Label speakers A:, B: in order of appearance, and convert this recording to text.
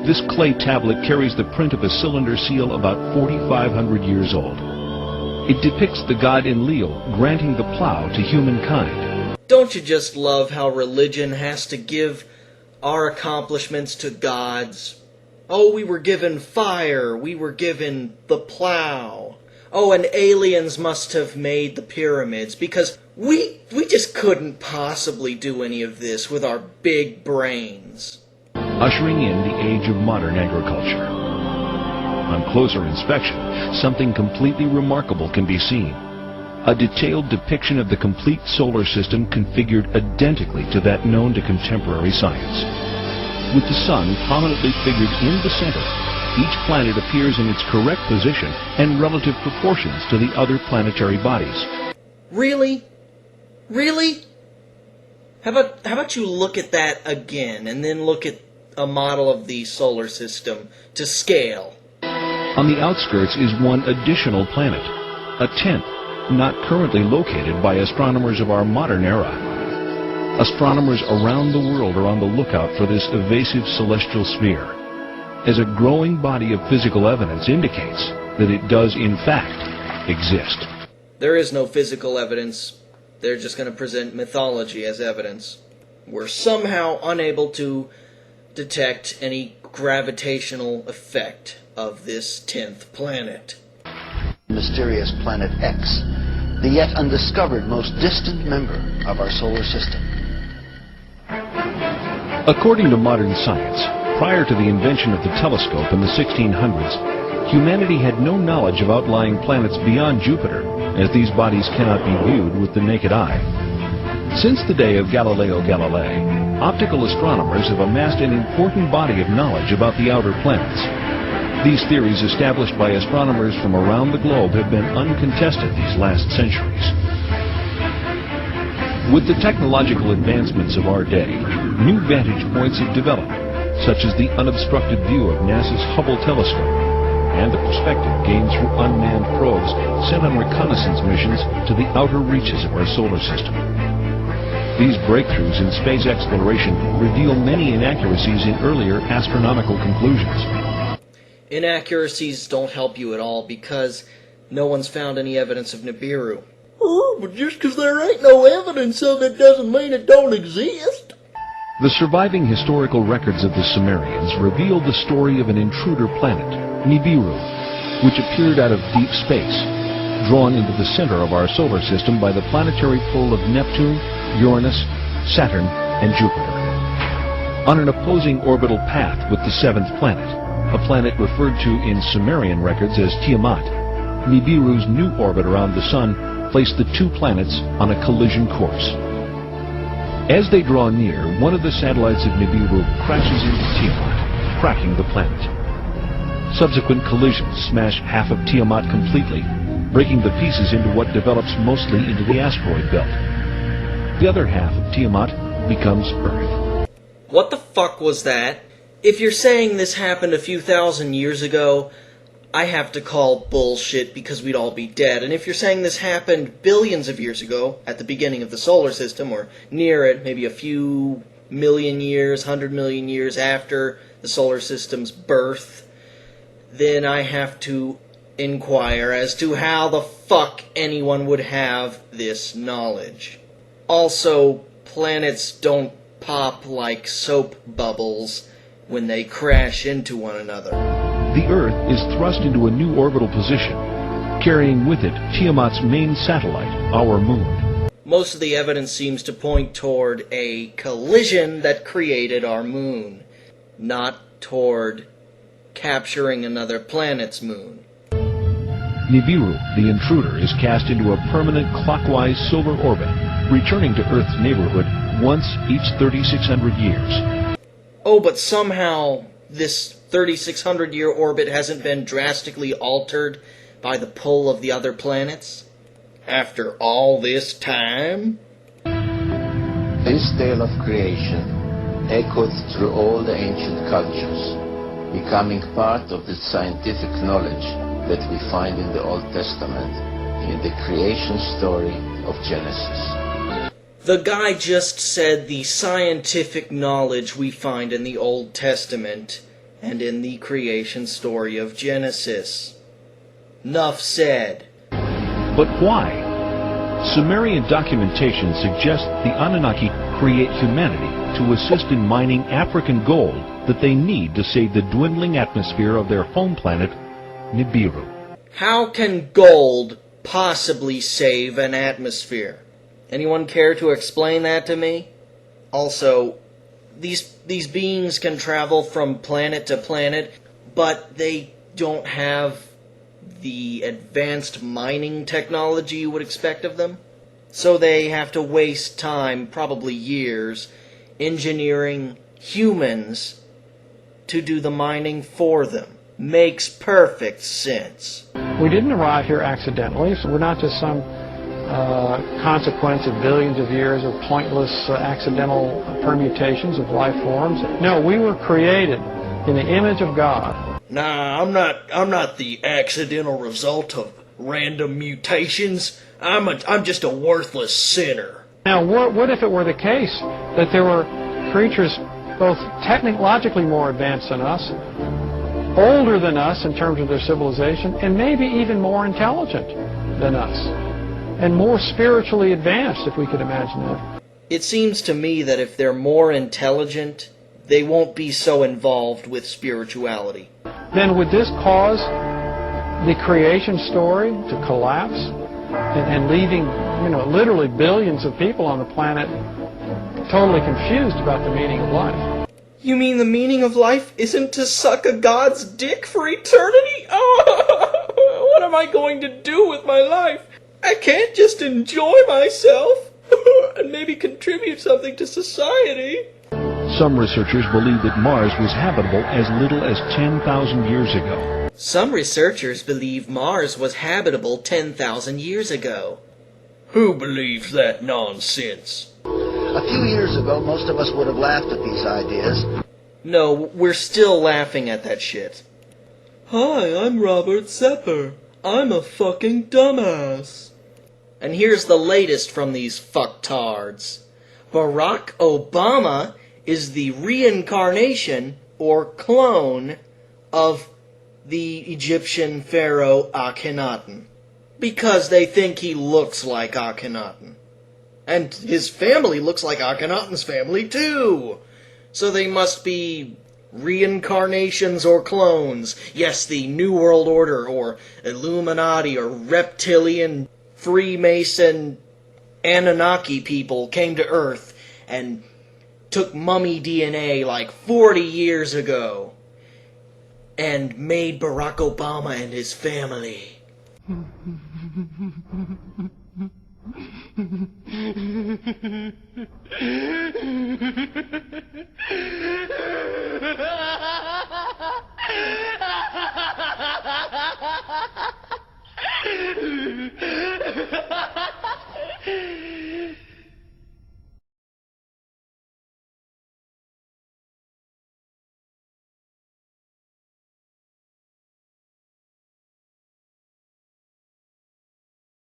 A: This clay tablet carries the print of a cylinder seal about 4,500 years old. It depicts the god Enlil granting the plow to humankind.
B: Don't you just love how religion has to give our accomplishments to gods? Oh, we were given fire, we were given the plow. Oh, and aliens must have made the pyramids, because we just couldn't possibly do any of this with our big brains.
A: Ushering in the age of modern agriculture. On closer inspection, something completely remarkable can be seen. A detailed depiction of the complete solar system configured identically to that known to contemporary science. With the sun prominently figured in the center, each planet appears in its correct position and relative proportions to the other planetary bodies.
B: Really? Really? How about you look at that again, and then look at a model of the solar system to scale?
A: On the outskirts is one additional planet, a 10th, not currently located by astronomers of our modern era. Astronomers around the world are on the lookout for this evasive celestial sphere, as a growing body of physical evidence indicates that it does in fact exist.
B: There is no physical evidence. They're just going to present mythology as evidence. We're somehow unable to detect any gravitational effect of this 10th planet.
C: Mysterious planet X, the yet undiscovered most distant member of our solar system.
A: According to modern science, prior to the invention of the telescope in the 1600s, humanity had no knowledge of outlying planets beyond Jupiter, as these bodies cannot be viewed with the naked eye. Since the day of Galileo Galilei, optical astronomers have amassed an important body of knowledge about the outer planets. These theories established by astronomers from around the globe have been uncontested these last centuries. With the technological advancements of our day, new vantage points have developed, such as the unobstructed view of NASA's Hubble telescope and the perspective gained through unmanned probes sent on reconnaissance missions to the outer reaches of our solar system. These breakthroughs in space exploration reveal many inaccuracies in earlier astronomical conclusions.
B: Inaccuracies don't help you at all because no one's found any evidence of Nibiru.
D: Oh, but just because there ain't no evidence of it doesn't mean it don't exist.
A: The surviving historical records of the Sumerians reveal the story of an intruder planet, Nibiru, which appeared out of deep space, drawn into the center of our solar system by the planetary pull of Neptune, Uranus, Saturn, and Jupiter. On an opposing orbital path with the seventh planet, a planet referred to in Sumerian records as Tiamat, Nibiru's new orbit around the Sun placed the two planets on a collision course. As they draw near, one of the satellites of Nibiru crashes into Tiamat, cracking the planet. Subsequent collisions smash half of Tiamat completely, breaking the pieces into what develops mostly into the asteroid belt. The other half of Tiamat becomes Earth.
B: What the fuck was that? If you're saying this happened a few thousand years ago, I have to call bullshit because we'd all be dead. And if you're saying this happened billions of years ago, at the beginning of the solar system, or near it, maybe a few million years, 100 million years after the solar system's birth, then I have to inquire as to how the fuck anyone would have this knowledge. Also, planets don't pop like soap bubbles when they crash into one another.
A: The Earth is thrust into a new orbital position, carrying with it Tiamat's main satellite, our moon.
B: Most of the evidence seems to point toward a collision that created our moon, not toward capturing another planet's moon.
A: Nibiru, the intruder, is cast into a permanent clockwise solar orbit, returning to Earth's neighborhood once each 3,600 years.
B: Oh, but somehow this 3,600-year orbit hasn't been drastically altered by the pull of the other planets? After all this time?
E: This tale of creation echoed through all the ancient cultures, becoming part of the scientific knowledge that we find in the Old Testament, in the creation story of Genesis.
B: The guy just said the scientific knowledge we find in the Old Testament, and in the creation story of Genesis. Nuff said.
A: But why? Sumerian documentation suggests the Anunnaki create humanity to assist in mining African gold that they need to save the dwindling atmosphere of their home planet, Nibiru.
B: How can gold possibly save an atmosphere? Anyone care to explain that to me? Also, these beings can travel from planet to planet, but they don't have the advanced mining technology you would expect of them. So they have to waste time, probably years, engineering humans to do the mining for them. Makes perfect sense.
F: We didn't arrive here accidentally, so we're not just some consequence of billions of years of pointless accidental permutations of life forms. No, we were created in the image of God.
D: Nah, I'm not the accidental result of random mutations. I'm just a worthless sinner.
F: Now, what if it were the case that there were creatures both technologically more advanced than us, older than us in terms of their civilization, and maybe even more intelligent than us, and more spiritually advanced, if we could imagine that?
B: It seems to me that if they're more intelligent, they won't be so involved with spirituality.
F: Then would this cause the creation story to collapse and leaving, literally billions of people on the planet totally confused about the meaning of life?
B: You mean the meaning of life isn't to suck a god's dick for eternity? Oh, what am I going to do with my life? I can't just enjoy myself and maybe contribute something to society.
A: Some researchers believe that Mars was habitable as little as 10,000 years ago.
B: Some researchers believe Mars was habitable 10,000 years ago.
D: Who believes that nonsense?
C: A few years ago, most of us would have laughed at these ideas.
B: No, we're still laughing at that shit.
D: Hi, I'm Robert Sepper. I'm a fucking dumbass.
B: And here's the latest from these fucktards. Barack Obama is the reincarnation, or clone, of the Egyptian pharaoh Akhenaten. Because they think he looks like Akhenaten. And his family looks like Akhenaten's family, too. So they must be reincarnations or clones. Yes, the New World Order, or Illuminati, or reptilian, Freemason, Anunnaki people came to Earth and took mummy DNA like 40 years ago and made Barack Obama and his family.